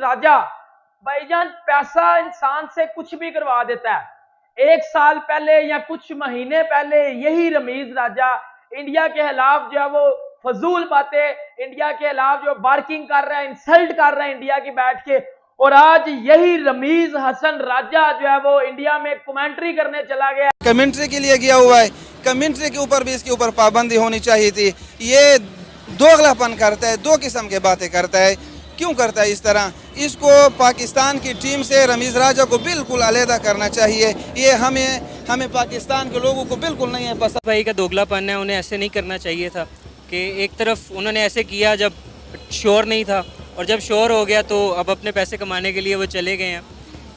राजा। भाईजान पैसा इंसान से कुछ भी करवा देता है। 1 साल पहले या कुछ महीने पहले यही रमीज राजा इंडिया के खिलाफ जो है वो फजूल बातें, इंडिया के खिलाफ जो बार्किंग कर रहा है, इंसल्ट कर रहा है इंडिया की बैठ के, और आज यही रमीज हसन राजा जो है वो इंडिया में कमेंट्री करने चला गया। कमेंट्री के लिए गया हुआ है, कमेंट्री के ऊपर भी इसके ऊपर पाबंदी होनी चाहिए थी। ये दोगलापन करता है, दो किस्म के बातें करता है। क्यों करता है इस तरह? इसको पाकिस्तान की टीम से रमीज राजा को बिल्कुल अलहदा करना चाहिए। ये हमें पाकिस्तान के लोगों को बिल्कुल नहीं है पसंद। भाई का दोगलापन है, उन्हें ऐसे नहीं करना चाहिए था कि एक तरफ उन्होंने ऐसे किया जब श्योर नहीं था, और जब श्योर हो गया तो अब अपने पैसे कमाने के लिए वो चले गए हैं।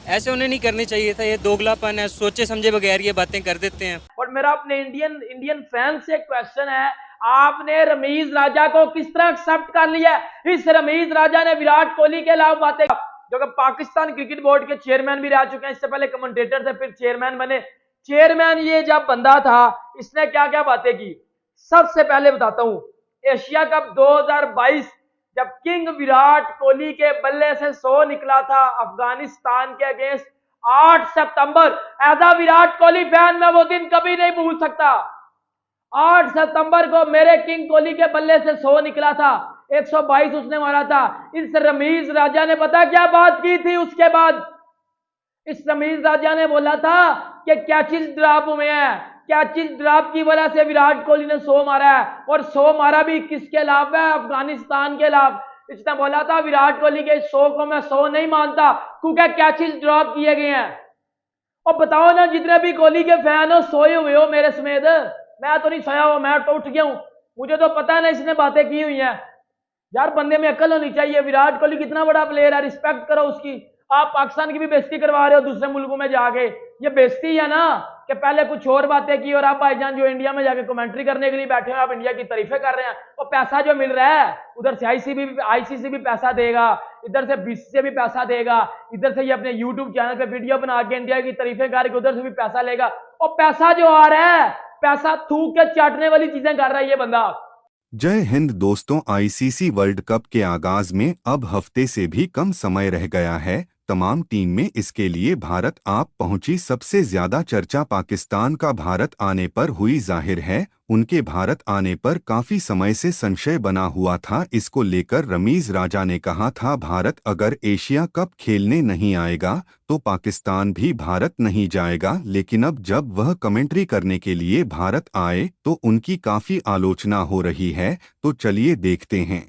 ऐसे उन्हें नहीं करनी चाहिए था, ये दोगलापन है, सोचे समझे बगैर ये बातें कर देते हैं। और मेरा अपने इंडियन फैन से क्वेश्चन है, आपने रमीज राजा को किस तरह एक्सेप्ट कर लिया? इस रमीज राजा ने विराट कोहली के अलावा बातें, जो कि पाकिस्तान क्रिकेट बोर्ड के चेयरमैन भी रह चुके हैं, इससे पहले कमेंटेटर थे, फिर चेयरमैन बने। चेयरमैन ये जब बंदा था, इसने क्या क्या बातें की? सबसे पहले बताता हूं, एशिया कप 2022 जब किंग विराट कोहली के बल्ले से 100 निकला था अफगानिस्तान के अगेंस्ट 8 सितंबर, as a Virat Kohli fan मैं वो दिन कभी नहीं भूल सकता। 8 सितंबर को मेरे किंग कोहली के बल्ले से 100 निकला था, 122 उसने मारा था। इस रमीज राजा ने पता क्या बात की थी उसके बाद? इस रमीज राजा ने बोला था कि कैचेस ड्रॉप हुए हैं, कैचेस ड्रॉप की वजह से विराट कोहली ने 100 मारा है, और 100 मारा भी किसके खिलाफ है? अफगानिस्तान के खिलाफ। इसने बोला था विराट कोहली के 100 को मैं 100 नहीं मानता क्योंकि कैचेस ड्रॉप किए गए हैं। और बताओ ना, जितने भी कोहली के फैन हो सोए हुए हो मेरे समेत, मैं तो नहीं सोया हुआ, मैं तो उठ गया हूं, मुझे तो पता है ना इसने बातें की हुई हैं। यार बंदे में अकल होनी चाहिए। विराट कोहली कितना बड़ा प्लेयर है, रिस्पेक्ट करो उसकी। आप पाकिस्तान की भी बेइज्जती करवा रहे हो दूसरे मुल्कों में जाके, ये बेइज्जती है ना कि पहले कुछ और बातें की और आप भाईजान जो इंडिया में जाके कमेंट्री करने के लिए बैठे हो, आप इंडिया की तारीफें कर रहे हैं। और पैसा जो मिल रहा है उधर से आईसीसी भी पैसा देगा, इधर से बीसीसीआई से भी पैसा देगा, इधर से ये अपने यूट्यूब चैनल पे वीडियो बना के इंडिया की तारीफें करके उधर से भी पैसा लेगा। और पैसा जो आ रहा है, पैसा थूक के चाटने वाली चीजें कर रहा है ये बंदा। जय हिंद दोस्तों, आईसीसी वर्ल्ड कप के आगाज में अब हफ्ते से भी कम समय रह गया है। तमाम टीम में इसके लिए भारत आप पहुंची। सबसे ज्यादा चर्चा पाकिस्तान का भारत आने पर हुई जाहिर है। उनके भारत आने पर काफी समय से संशय बना हुआ था। इसको लेकर रमीज राजा ने कहा था भारत अगर एशिया कप खेलने नहीं आएगा तो पाकिस्तान भी भारत नहीं जाएगा। लेकिन अब जब वह कमेंट्री करने के लिए भारत आए तो उनकी काफी आलोचना हो रही है। तो चलिए देखते हैं।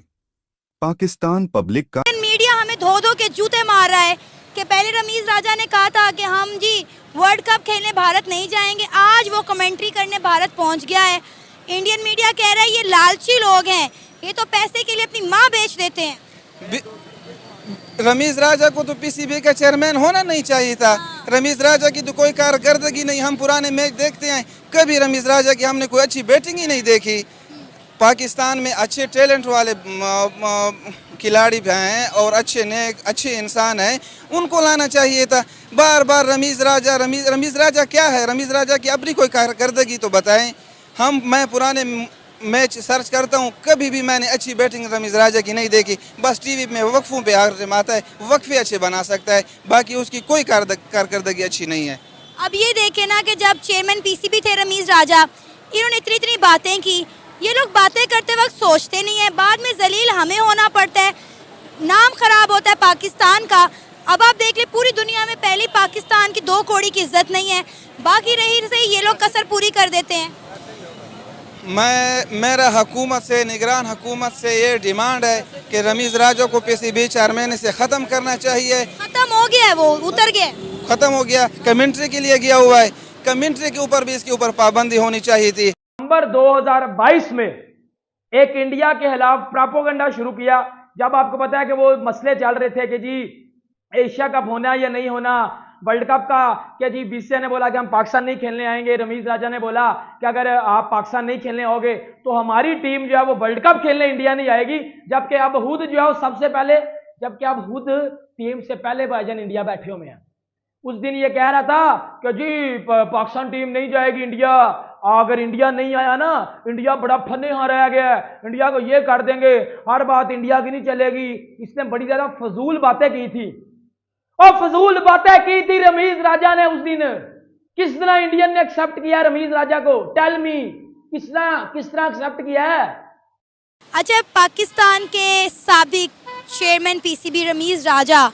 पाकिस्तान पब्लिक का मीडिया हमें धो धो के जूते मार रहा है कि पहले रमीज राजा ने कहा था कि हम जी वर्ल्ड कप खेलने भारत नहीं जाएंगे, आज वो कमेंट्री करने भारत पहुंच गया है। इंडियन मीडिया कह रहा है ये लालची लोग हैं, ये तो पैसे के लिए अपनी माँ बेच देते हैं। रमीज राजा को तो पीसीबी का चेयरमैन होना नहीं चाहिए था। रमीज राजा की तो कोई कारकर्दगी नहीं। हम पुराने मैच देखते हैं, कभी रमीज राजा की हमने कोई अच्छी बैटिंग ही नहीं देखी। पाकिस्तान में अच्छे टैलेंट वाले खिलाड़ी भी हैं और अच्छे इंसान हैं, उनको लाना चाहिए था। बार बार रमीज राजा क्या है? रमीज राजा की अपनी कोई कारकर्दगी तो बताएं। मैं पुराने मैच सर्च करता हूं, कभी भी मैंने अच्छी बैटिंग रमीज राजा की नहीं देखी। बस टीवी में वक्फों पे आता है, वक्फे अच्छे बना सकता है, बाकी उसकी कोई कारकर्दगी अच्छी नहीं है। अब ये देखे ना कि जब चेयरमैन पीसीबी थे रमीज राजा, इन्होंने इतनी बातें की। ये लोग बातें करते वक्त सोचते नहीं है, बाद में जलील हमें होना पड़ता है, नाम खराब होता है पाकिस्तान का। अब आप देख ले पूरी दुनिया में पहले पाकिस्तान की 2 कौड़ी की इज्जत नहीं है, बाकी रही से ये लोग कसर पूरी कर देते हैं। मेरा हुकूमत से, निगरान हुकूमत से ये डिमांड है कि रमीज राजा को पीसीबी चेयरमैन से ख़त्म करना चाहिए। खत्म हो गया है, वो उतर गया, ख़त्म हो गया। कमेंट्री के लिए गया हुआ है, कमेंट्री के ऊपर भी इसके ऊपर पाबंदी होनी चाहिए थी। नवंबर 2022 में एक इंडिया के खिलाफ प्रोपेगेंडा शुरू किया, जब आपको पता है कि वो मसले चल रहे थे कि जी एशिया कप होना या नहीं होना, वर्ल्ड कप का क्या जी बीसीसीआई ने बोला कि हम पाकिस्तान नहीं खेलने आएंगे। रमीज राजा ने बोला कि अगर आप पाकिस्तान नहीं खेलने आओगे तो हमारी टीम जो है वो वर्ल्ड कप खेलने इंडिया नहीं आएगी। जबकि अब खुद जो है वो सबसे पहले, जबकि अब खुद टीम से पहले भाईजान इंडिया बैठे हुए हैं। उस दिन ये कह रहा था कि जी पाकिस्तान टीम नहीं जाएगी इंडिया, अगर इंडिया नहीं आया ना, इंडिया बड़ा फने यहाँ रह गया है, इंडिया को ये कर देंगे, हर बात इंडिया की नहीं चलेगी। इसने बड़ी ज्यादा फजूल बातें की थी, और फजूल बातें की थी रमीज राजा ने उस दिन। किस तरह इंडियन ने एक्सेप्ट किया रमीज राजा को? टेल मी, किस तरह एक्सेप्ट किया है? अच्छा, पाकिस्तान के साबिक चेयरमैन पीसीबी रमीज राजा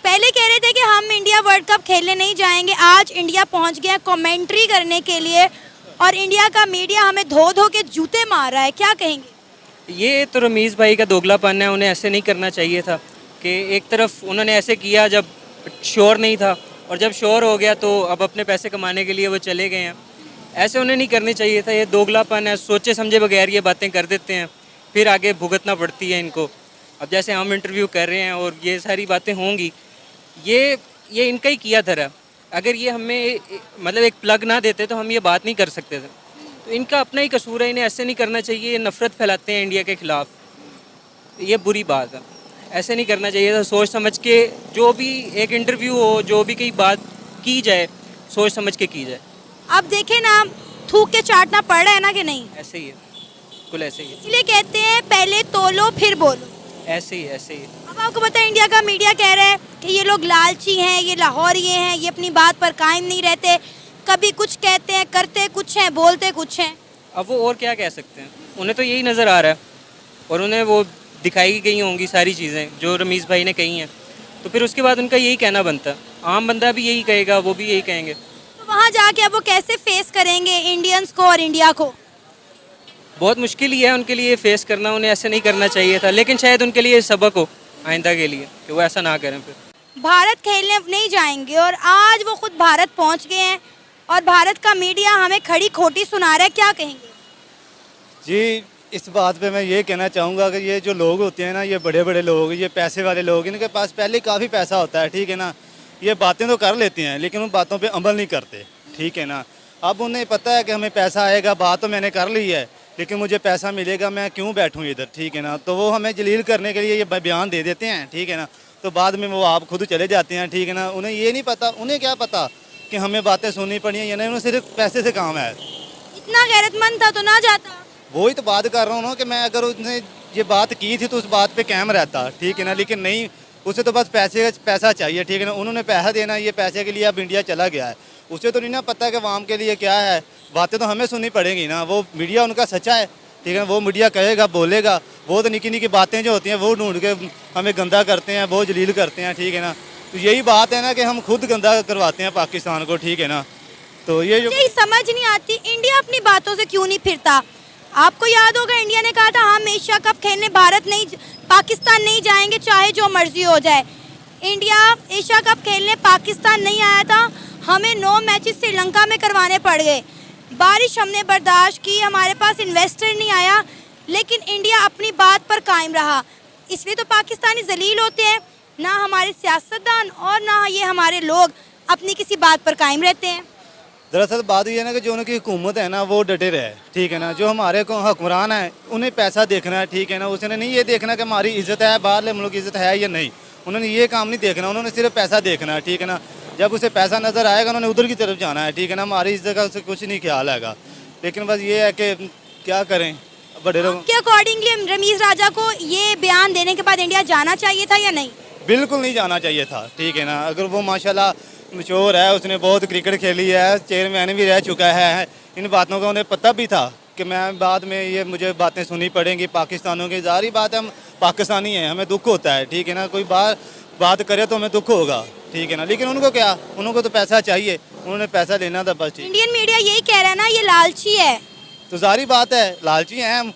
पहले कह रहे थे कि हम इंडिया वर्ल्ड कप खेलने नहीं जाएंगे, आज इंडिया पहुंच गया कमेंट्री करने के लिए और इंडिया का मीडिया हमें धो धो के जूते मार रहा है, क्या कहेंगे? ये तो रमीज़ भाई का दोगलापन है, उन्हें ऐसे नहीं करना चाहिए था कि एक तरफ उन्होंने ऐसे किया जब श्योर नहीं था, और जब श्योर हो गया तो अब अपने पैसे कमाने के लिए वो चले गए हैं। ऐसे उन्हें नहीं करनी चाहिए था, ये दोगलापन है, सोचे समझे बगैर ये बातें कर देते हैं, फिर आगे भुगतना पड़ती है इनको। अब जैसे हम इंटरव्यू कर रहे हैं और ये सारी बातें होंगी, ये इनका ही किया धरा। अगर ये हमें मतलब एक प्लग ना देते तो हम ये बात नहीं कर सकते थे। तो इनका अपना ही कसूर है, इन्हें ऐसे नहीं करना चाहिए, ये नफ़रत फैलाते हैं इंडिया के ख़िलाफ़, ये बुरी बात है। ऐसे नहीं करना चाहिए था, सोच समझ के जो भी एक इंटरव्यू हो, जो भी कहीं बात की जाए, सोच समझ के की जाए। अब देखे ना, थूक के चाटना पड़ रहा है ना कि नहीं? ऐसे ही है, बिल्कुल ऐसे ही है, इसलिए कहते हैं पहले तोलो फिर बोलो। ऐसे ही ऐसे ही। अब आपको पता है इंडिया का मीडिया कह रहा है कि ये लोग लालची हैं, ये लाहौरी हैं, ये अपनी बात पर कायम नहीं रहते, कभी कुछ कहते हैं, करते कुछ हैं, बोलते कुछ हैं। अब वो और क्या कह सकते हैं, उन्हें तो यही नज़र आ रहा है और उन्हें वो दिखाई गई होंगी सारी चीज़ें जो रमीज़ भाई ने कही हैं, तो फिर उसके बाद उनका यही कहना बनता है। आम बंदा भी यही कहेगा, वो भी यही कहेंगे। तो वहाँ जाके अब वो कैसे फेस करेंगे इंडियंस को और इंडिया को? बहुत मुश्किल ही है उनके लिए फेस करना, उन्हें ऐसे नहीं करना चाहिए था, लेकिन शायद उनके लिए सबक हो आइंदा के लिए कि वो ऐसा ना करें। फिर भारत खेलने नहीं जाएंगे और आज वो खुद भारत पहुंच गए हैं और भारत का मीडिया हमें खड़ी खोटी सुना रहा है, क्या कहेंगे? जी, इस बात पे मैं ये कहना चाहूँगा कि ये जो लोग होते हैं ना, ये बड़े बड़े लोग, ये पैसे वाले लोग, इनके पास पहले काफ़ी पैसा होता है, ठीक है ना। ये बातें तो कर लेते हैं लेकिन उन बातों पे अमल नहीं करते, ठीक है ना। अब उन्हें पता है कि हमें पैसा आएगा, बात तो मैंने कर ली है, लेकिन मुझे पैसा मिलेगा, मैं क्यों बैठूं इधर, ठीक है ना। तो वो हमें जलील करने के लिए ये बयान दे देते हैं, ठीक है ना। तो बाद में वो आप खुद चले जाते हैं, ठीक है ना। उन्हें ये नहीं पता, उन्हें क्या पता कि हमें बातें सुननी पड़ी हैं या नहीं, उन्हें सिर्फ पैसे से काम है। इतना गैरतमंद था तो ना जाता। वही तो बात कर रहा हूँ ना कि मैं अगर उसने ये बात की थी तो उस बात पे कायम रहता, ठीक है ना। लेकिन नहीं, उसे तो बस पैसा चाहिए, ठीक है ना। उन्होंने पैसा देना, ये पैसे के लिए अब इंडिया चला गया है, उसे तो नहीं ना पता कि वाम के लिए क्या है। बातें तो हमें सुननी पड़ेगी ना, वो मीडिया उनका सच्चा है, ठीक है। वो मीडिया कहेगा, बोलेगा, वो तो निकी निकी बातें जो होती हैं वो ढूंढ के हमें गंदा करते हैं, वो जलील करते हैं, ठीक है ना। तो यही बात है ना कि हम खुद गंदा करवाते हैं पाकिस्तान को, ठीक है ना। तो ये जो समझ नहीं आती इंडिया अपनी बातों से क्यों नहीं फिरता। आपको याद होगा इंडिया ने कहा था हम एशिया कप खेलने भारत नहीं, पाकिस्तान नहीं जाएंगे चाहे जो मर्जी हो जाए। इंडिया एशिया कप खेलने पाकिस्तान नहीं आया था, हमें 9 मैचेस श्रीलंका में करवाने पड़ गए। बारिश हमने बर्दाश्त की, हमारे पास इन्वेस्टर नहीं आया, लेकिन इंडिया अपनी बात पर कायम रहा। इसलिए तो पाकिस्तानी जलील होते हैं, ना हमारे सियासतदान और ना ये हमारे लोग अपनी किसी बात पर कायम रहते हैं। दरअसल बात ये है ना कि जो उनकी हुकूमत है ना वो डटे रहे, ठीक है ना। जो हमारे को हुक्मरान है उन्हें पैसा देखना है, ठीक है ना। उसने नहीं ये देखना कि हमारी इज्जत है, बाहर मुल्क की इज्जत है या नहीं, उन्होंने ये काम नहीं देखना, उन्होंने सिर्फ पैसा देखना है, ठीक है ना। जब उसे पैसा नज़र आएगा उन्होंने उधर की तरफ जाना है, ठीक है ना। हमारी इज्जत का उसे कुछ नहीं ख्याल आएगा। लेकिन बस ये है कि क्या करें बड़े लोग के अकॉर्डिंगली रमीज राजा को ये बयान देने के बाद इंडिया जाना चाहिए था या नहीं? बिल्कुल नहीं जाना चाहिए था, ठीक है ना। अगर वो माशाल्लाह मशहूर है, उसने बहुत क्रिकेट खेली है, चेयरमैन भी रह चुका है, इन बातों का उन्हें पता भी था कि मैं बाद में ये मुझे बातें सुननी पड़ेंगी पाकिस्तानों की। ज़ाहिर बात है हम पाकिस्तानी हैं, हमें दुख होता है, ठीक है ना। कोई बात करे तो हमें दुख होगा, ठीक है ना। लेकिन उनको क्या, उनको तो पैसा चाहिए, उन्होंने पैसा लेना था बस। इंडियन मीडिया यही कह रहा है ना ये लालची है, तो ज़ाहिर बात है लालची हैं हम।